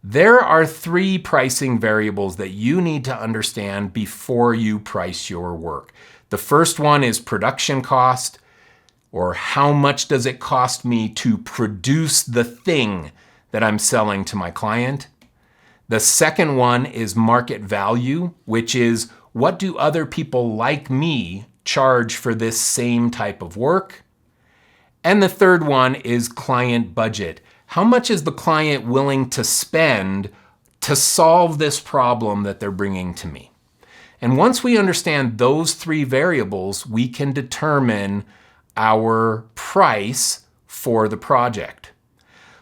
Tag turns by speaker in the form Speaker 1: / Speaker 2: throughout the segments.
Speaker 1: There are 3 pricing variables that you need to understand before you price your work. The first one is production cost, or how much does it cost me to produce the thing that I'm selling to my client. The second one is market value, which is what do other people like me charge for this same type of work? And the third one is client budget. How much is the client willing to spend to solve this problem that they're bringing to me? And once we understand those 3 variables, we can determine our price for the project.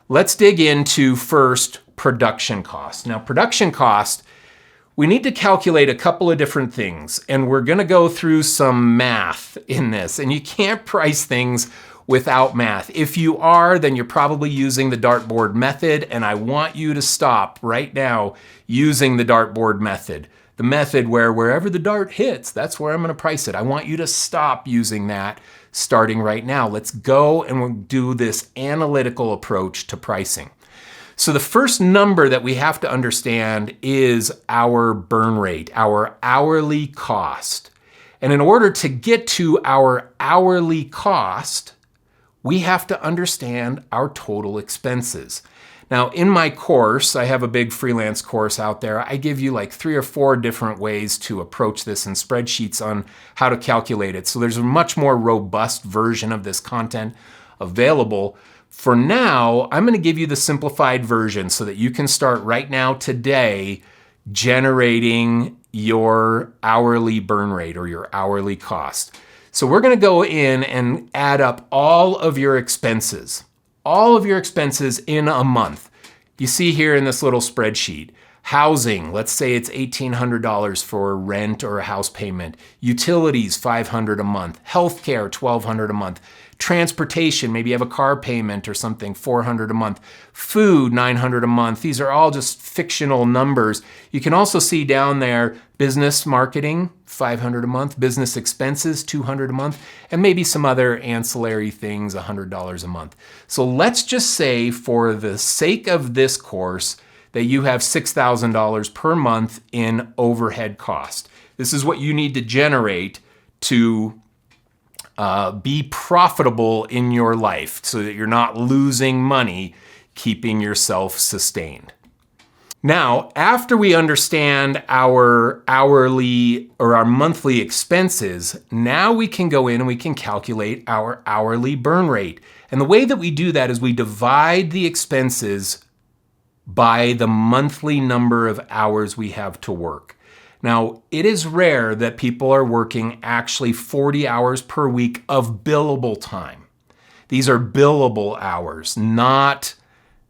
Speaker 1: Let's dig into first production cost. Now, production cost, we need to calculate a couple of different things, and we're gonna go through some math in this, and you can't price things without math. If you are, then you're probably using the dartboard method, and I want you to stop right now using the dartboard method. The method where wherever the dart hits, that's where I'm gonna price it. I want you to stop using that starting right now. Let's go and we'll do this analytical approach to pricing. So the first number that we have to understand is our burn rate, our hourly cost. And in order to get to our hourly cost, we have to understand our total expenses. Now, in my course, I have a big freelance course out there. I give you like 3 or 4 different ways to approach this and spreadsheets on how to calculate it. So there's a much more robust version of this content available. For now, I'm gonna give you the simplified version so that you can start right now today generating your hourly burn rate or your hourly cost. So we're gonna go in and add up all of your expenses in a month. You see here in this little spreadsheet, housing, let's say it's $1,800 for rent or a house payment. Utilities, $500 a month. Healthcare, $1,200 a month. Transportation, maybe you have a car payment or something, $400 a month. Food, $900 a month. These are all just fictional numbers. You can also see down there, business marketing, $500 a month. Business expenses, $200 a month. And maybe some other ancillary things, $100 a month. So let's just say, for the sake of this course, that you have $6,000 per month in overhead cost. This is what you need to generate to be profitable in your life so that you're not losing money keeping yourself sustained. Now, after we understand our hourly or our monthly expenses, now we can go in and we can calculate our hourly burn rate. And the way that we do that is we divide the expenses by the monthly number of hours we have to work. Now, it is rare that people are working actually 40 hours per week of billable time. These are billable hours, not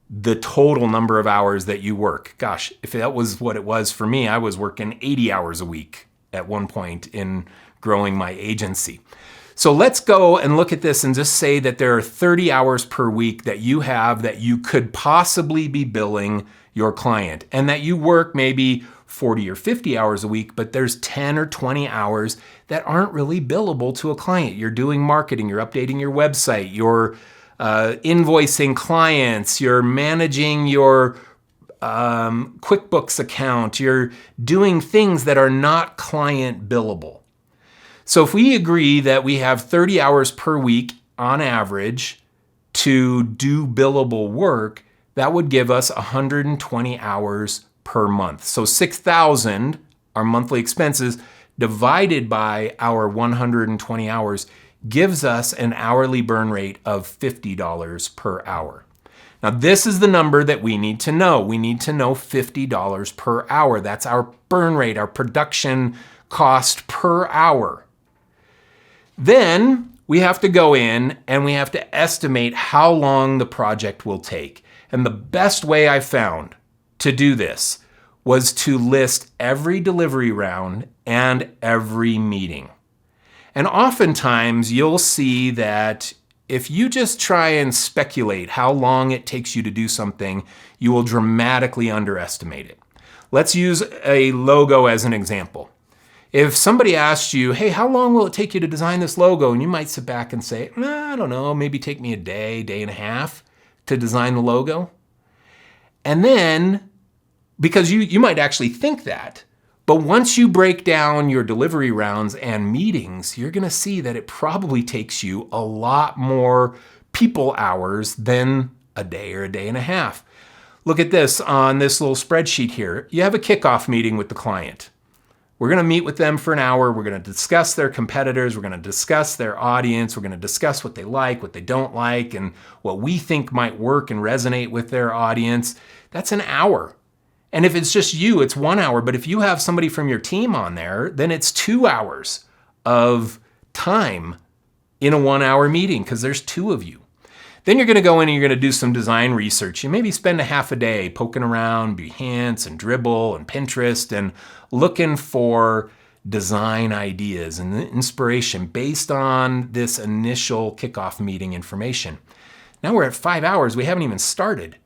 Speaker 1: the total number of hours that you work. Gosh, if that was what it was for me, I was working 80 hours a week at one point in growing my agency. So let's go and look at this and just say that there are 30 hours per week that you have that you could possibly be billing your client, and that you work maybe 40 or 50 hours a week, but there's 10 or 20 hours that aren't really billable to a client. You're doing marketing, you're updating your website, you're invoicing clients, you're managing your QuickBooks account, you're doing things that are not client billable. So if we agree that we have 30 hours per week on average to do billable work, that would give us 120 hours per month. So 6,000, our monthly expenses, divided by our 120 hours gives us an hourly burn rate of $50 per hour. Now, this is the number that we need to know. We need to know $50 per hour. That's our burn rate, our production cost per hour. Then we have to go in and we have to estimate how long the project will take. And the best way I found to do this was to list every delivery round and every meeting. And oftentimes you'll see that if you just try and speculate how long it takes you to do something, you will dramatically underestimate it. Let's use a logo as an example. If somebody asked you, hey, how long will it take you to design this logo? And you might sit back and say, I don't know, maybe take me a day, day and a half to design the logo. And then because you might actually think that. But once you break down your delivery rounds and meetings, you're going to see that it probably takes you a lot more people hours than a day or a day and a half. Look at this on this little spreadsheet here. You have a kickoff meeting with the client. We're going to meet with them for an hour. We're going to discuss their competitors. We're going to discuss their audience. We're going to discuss what they like, what they don't like, and what we think might work and resonate with their audience. That's an hour. And if it's just you, it's 1 hour. But if you have somebody from your team on there, then it's 2 hours of time in a 1 hour meeting because there's 2 of you. Then you're going to go in and you're going to do some design research. You maybe spend a half a day poking around Behance and Dribbble and Pinterest and looking for design ideas and inspiration based on this initial kickoff meeting information. Now we're at 5 hours. We haven't even started.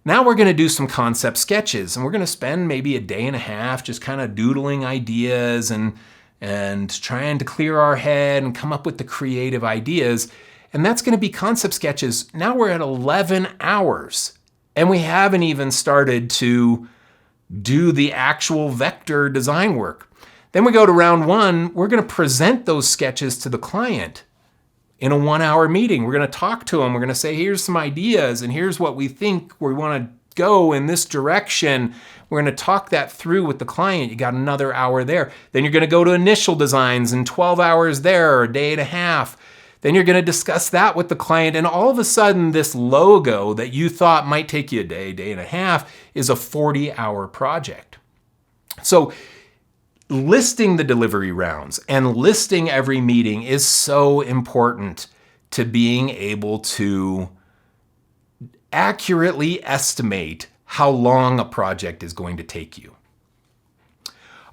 Speaker 1: Now we're going to do some concept sketches, and we're going to spend maybe a day and a half just kind of doodling ideas and trying to clear our head and come up with the creative ideas. And that's going to be concept sketches. Now we're at 11 hours, and we haven't even started to do the actual vector design work. Then we go to round 1. We're going to present those sketches to the client in a 1 hour meeting. We're going to talk to them. We're going to say, here's some ideas, and here's what we think we want to go in this direction. We're going to talk that through with the client. You got another hour there. Then you're going to go to initial designs and 12 hours there, or a day and a half. Then you're going to discuss that with the client. And all of a sudden, this logo that you thought might take you a day, day and a half is a 40-hour project. So listing the delivery rounds and listing every meeting is so important to being able to accurately estimate how long a project is going to take you.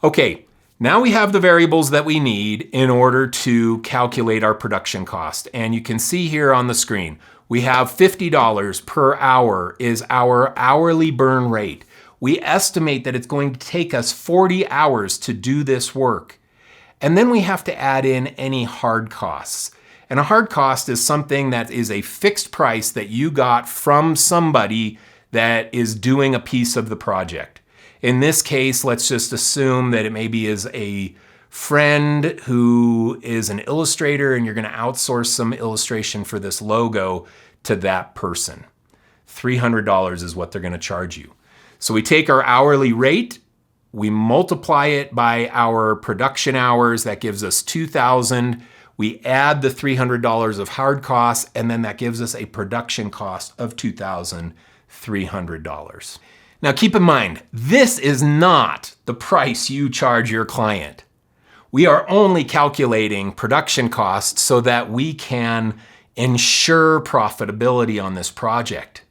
Speaker 1: Okay, now we have the variables that we need in order to calculate our production cost. And you can see here on the screen, we have $50 per hour is our hourly burn rate. We estimate that it's going to take us 40 hours to do this work. And then we have to add in any hard costs. And a hard cost is something that is a fixed price that you got from somebody that is doing a piece of the project. In this case, let's just assume that it maybe is a friend who is an illustrator and you're going to outsource some illustration for this logo to that person. $300 is what they're going to charge you. So we take our hourly rate, we multiply it by our production hours, that gives us 2,000. We add the $300 of hard costs, and then that gives us a production cost of $2,300. Now keep in mind, this is not the price you charge your client. We are only calculating production costs so that we can ensure profitability on this project.